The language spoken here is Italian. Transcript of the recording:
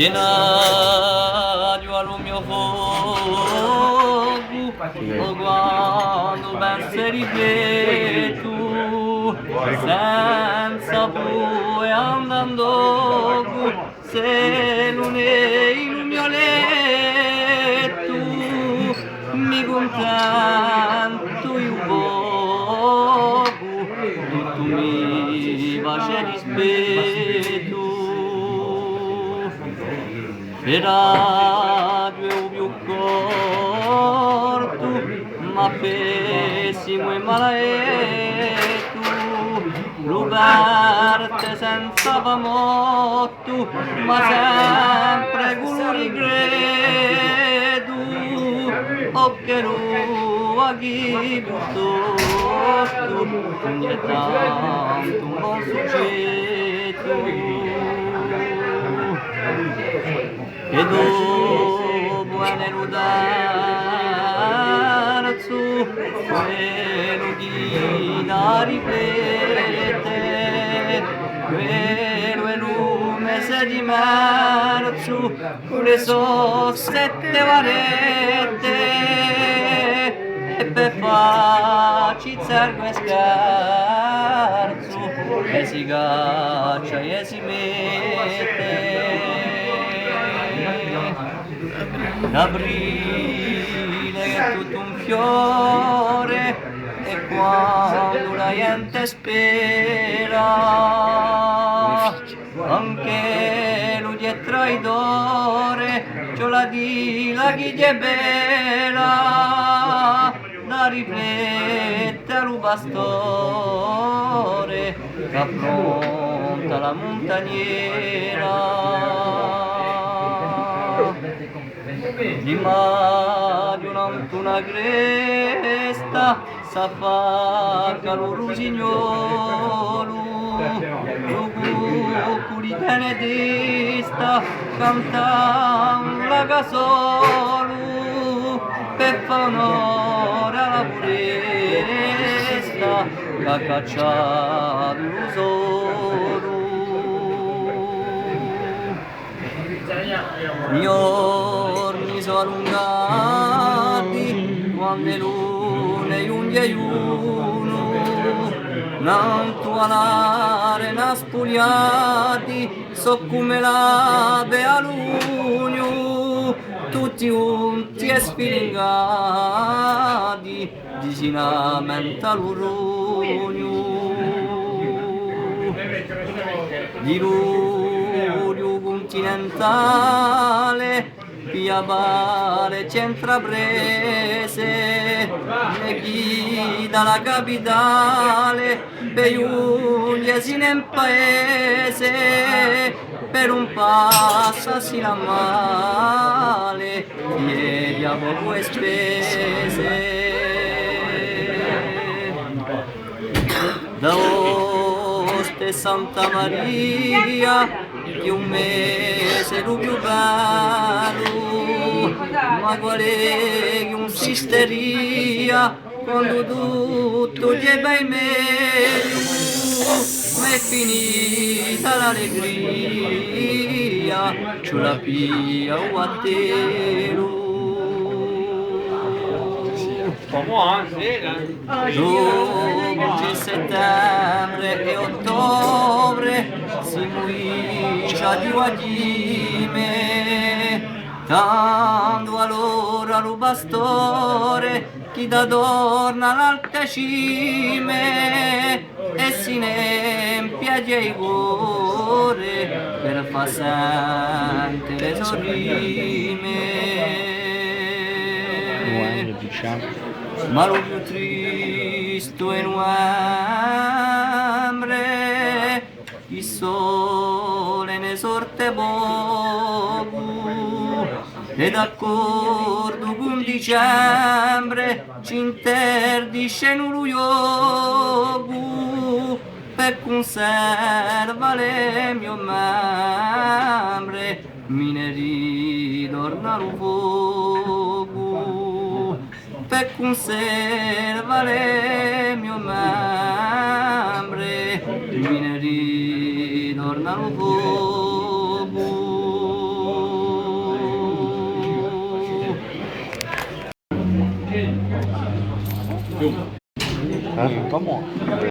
Genadio al mio fuoco, o quando ben si ripeto, senza poi andando, se non è il mio letto, mi contento io poco, tutto mi face rispetto. Per radio più corto, ma pessimo e malaetto, l'uberte senza famotto, ma sempre con un rigredo, o che lo a chi piuttosto, ogni tanto un buon succetto. E dopo è l'udarzo, quello chi la ripete, quello è il mese di marzo, le so 7 varette, e per farci zergo e scherzo, e si caccia e si mette. L'aprile è tutto un fiore e quando la gente spera anche lui è traidore, c'ho la dila chi è bella da riflette al bastore che affronta la montaniera. Di Mario una cresta sa fa calor signolo lo curi benedesta canta la casolo per fa onore alla purezza che ha cacciato l'usolo. Giorni sono allungati quando le lune unghie e uno non tuonare na spugliati so come l'ave a lugno tutti unti e sfilingati disinamenta l'urugno di luglio continentale via Vale centrabrese e chi dalla capitale per Giuliasi nel paese per un passo si la male ieri a poco e spese da Oste Santa Maria di un mese lo più bello, ma quale che un sisteria, quando tutto gli è ben meglio, ma è finita l'allegria, c'ho la pia o a telo. 12 settembre e ottobre si muisce di guaglime, tanto allora lo bastore chi da torna all'alte cime e si ne empiaglia i cuore per far sentire le sorrime. Ma lo più triste è novembre, il sole ne sorte poco, e d'accordo con dicembre ci interdisce un luogo, per conservare mio membre, mi ne ritorna lo fuoco, per conservare mio membre, mi ne ritorna lo fuoco. Vamos.